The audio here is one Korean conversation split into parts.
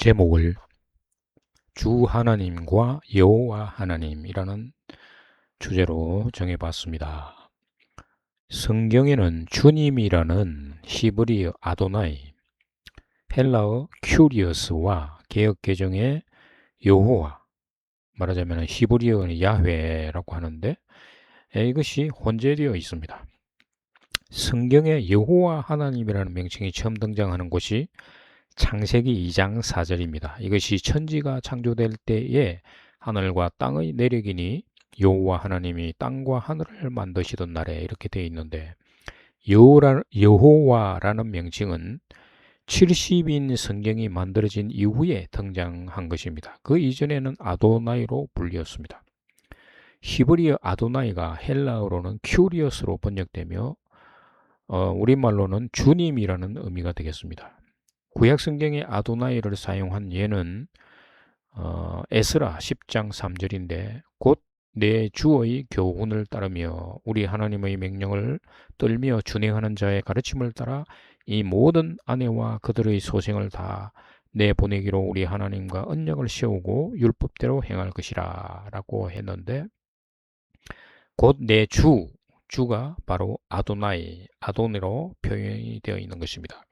제목을 주 하나님과 여호와 하나님이라는 주제로 정해봤습니다. 성경에는 주님이라는 히브리어 아도나이, 헬라어 큐리어스와 개역 개정의 여호와, 말하자면 히브리어는 야훼라고 하는데 이것이 혼재되어 있습니다. 성경에 여호와 하나님이라는 명칭이 처음 등장하는 곳이 창세기 2장 4절입니다. 이것이 천지가 창조될 때에 하늘과 땅의 내력이니 여호와 하나님이 땅과 하늘을 만드시던 날에 이렇게 되어 있는데 여호와라는 명칭은 70인 성경이 만들어진 이후에 등장한 것입니다. 그 이전에는 아도나이로 불렸습니다. 히브리어 아도나이가 헬라어로는 큐리어스로 번역되며 우리말로는 주님이라는 의미가 되겠습니다. 구약 성경에 아도나이를 사용한 예는 에스라 10장 3절인데 곧 내 주의 교훈을 따르며 우리 하나님의 명령을 떨며 준행하는 자의 가르침을 따라 이 모든 아내와 그들의 소생을 다 내보내기로 우리 하나님과 언약을 세우고 율법대로 행할 것이라 라고 했는데 곧 내 주가 바로 아도나이, 아도니로 표현이 되어 있는 것입니다.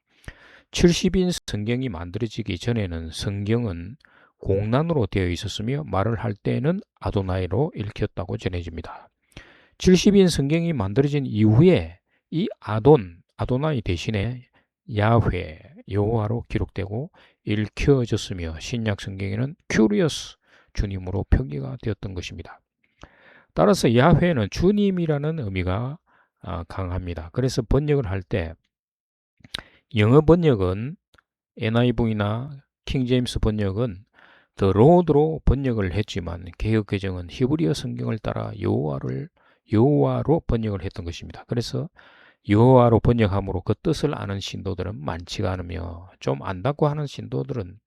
70인 성경이 만들어지기 전에는 성경은 공란으로 되어 있었으며 말을 할 때에는 아도나이로 읽혔다고 전해집니다. 70인 성경이 만들어진 이후에 이 아도나이 대신에 야훼, 여호와로 기록되고 읽혀졌으며 신약 성경에는 큐리어스, 주님으로 표기가 되었던 것입니다. 따라서 야훼는 주님이라는 의미가 강합니다. 그래서 번역을 할 때 영어 번역은 NIV나 킹제임스 번역은 The Lord로 번역을 했지만 개역 개정은 히브리어 성경을 따라 여호와로 번역을 했던 것입니다. 그래서 여호와로 번역함으로 그 뜻을 아는 신도들은 많지가 않으며 좀 안다고 하는 신도들은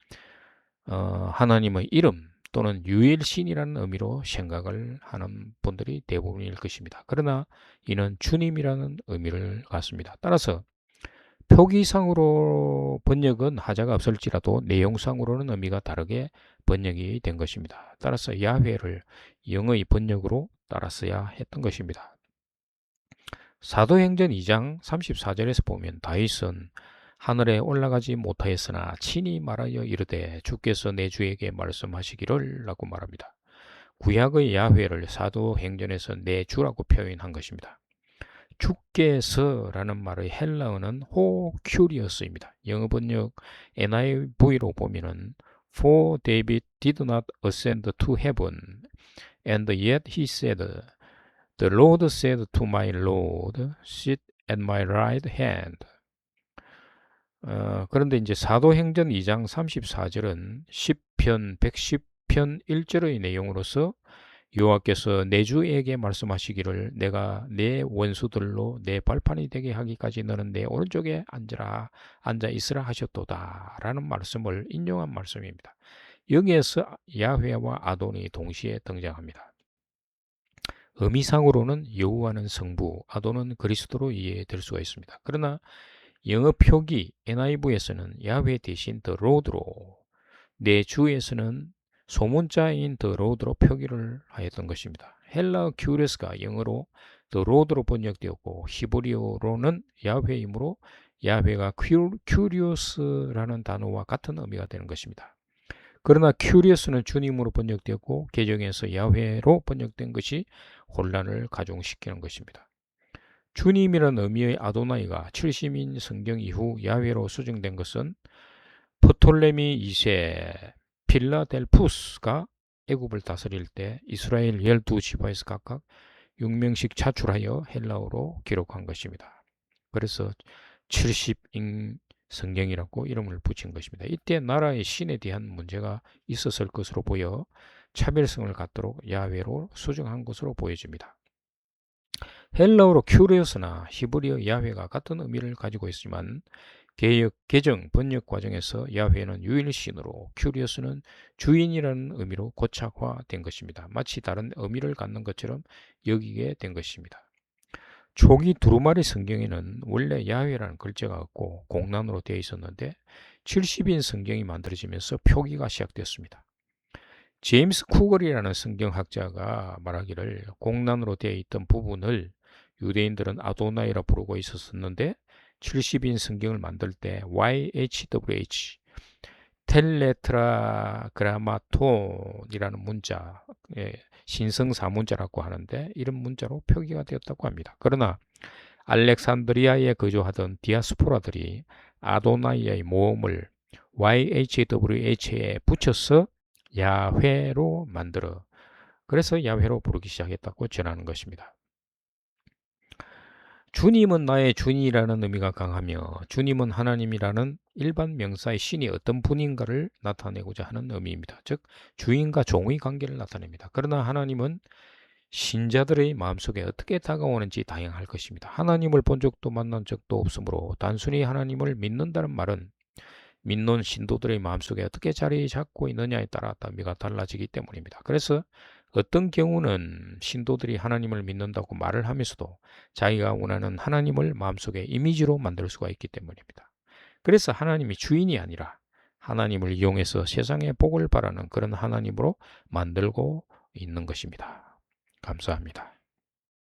하나님의 이름 또는 유일신이라는 의미로 생각을 하는 분들이 대부분일 것입니다. 그러나 이는 주님이라는 의미를 갖습니다. 따라서 표기상으로 번역은 하자가 없을지라도 내용상으로는 의미가 다르게 번역이 된 것입니다. 따라서 야훼를 영어의 번역으로 따랐어야 했던 것입니다. 사도행전 2장 34절에서 보면 다윗은 하늘에 올라가지 못하였으나 친히 말하여 이르되 주께서 내 주에게 말씀하시기를 라고 말합니다. 구약의 야훼를 사도행전에서 내 주라고 표현한 것입니다. 주께서라는 말의 헬라어는 호큐리어스입니다. 영어 번역 NIV로 보면은 For David did not ascend to heaven, and yet he said, The Lord said to my Lord, Sit at my right hand. 그런데 이제 사도행전 2장 34절은 10편 110편 1절의 내용으로서 여호와께서 내 주에게 말씀하시기를 내가 내 원수들로 내 발판이 되게 하기까지 너는 내 오른쪽에 앉아 있으라 하셨도다 라는 말씀을 인용한 말씀입니다. 여기에서 야훼와 아돈이 동시에 등장합니다. 의미상으로는 여호와는 성부, 아돈은 그리스도로 이해될 수가 있습니다. 그러나 영어 표기 NIV에서는 야훼 대신 the Lord로, 내 주에서는 소문자인 the Lord로 표기를 하였던 것입니다. 헬라어 큐리어스가 영어로 the Lord로 번역되었고 히브리어로는 야훼이므로 야훼가 큐리오스라는 단어와 같은 의미가 되는 것입니다. 그러나 큐리어스는 주님으로 번역되었고 개정에서 야훼로 번역된 것이 혼란을 가중시키는 것입니다. 주님이라는 의미의 아도나이가 70인 성경 이후 야훼로 수정된 것은 프톨레미 2세 필라델푸스가 애굽을 다스릴 때 이스라엘 12지파에서 각각 6명씩 차출하여 헬라어로 기록한 것입니다. 그래서 70인 성경이라고 이름을 붙인 것입니다. 이때 나라의 신에 대한 문제가 있었을 것으로 보여 차별성을 갖도록 야훼로 수정한 것으로 보여집니다. 헬라어로 큐리오스나 히브리어 야훼가 같은 의미를 가지고 있지만 개역, 개정, 번역 과정에서 야훼는 유일신으로 큐리오스는 주인이라는 의미로 고착화된 것입니다. 마치 다른 의미를 갖는 것처럼 여기게 된 것입니다. 초기 두루마리 성경에는 원래 야훼라는 글자가 없고 공란으로 되어 있었는데 70인 성경이 만들어지면서 표기가 시작되었습니다. 제임스 쿠걸이라는 성경학자가 말하기를 공란으로 되어 있던 부분을 유대인들은 아도나이라 부르고 있었는데 70인 성경을 만들 때 YHWH 텔레트라그라마톤이라는 문자, 신성사문자라고 하는데 이런 문자로 표기가 되었다고 합니다. 그러나 알렉산드리아에 거주하던 디아스포라들이 아도나이의 모음을 YHWH에 붙여서 야훼로 만들어 그래서 야훼로 부르기 시작했다고 전하는 것입니다. 주님은 나의 주인이라는 의미가 강하며 주님은 하나님이라는 일반 명사의 신이 어떤 분인가를 나타내고자 하는 의미입니다. 즉 주인과 종의 관계를 나타냅니다. 그러나 하나님은 신자들의 마음속에 어떻게 다가오는지 다양할 것입니다. 하나님을 본 적도 만난 적도 없으므로 단순히 하나님을 믿는다는 말은 믿는 신도들의 마음속에 어떻게 자리 잡고 있느냐에 따라 의미가 달라지기 때문입니다. 그래서 어떤 경우는 신도들이 하나님을 믿는다고 말을 하면서도 자기가 원하는 하나님을 마음속에 이미지로 만들 수가 있기 때문입니다. 그래서 하나님이 주인이 아니라 하나님을 이용해서 세상에 복을 바라는 그런 하나님으로 만들고 있는 것입니다. 감사합니다.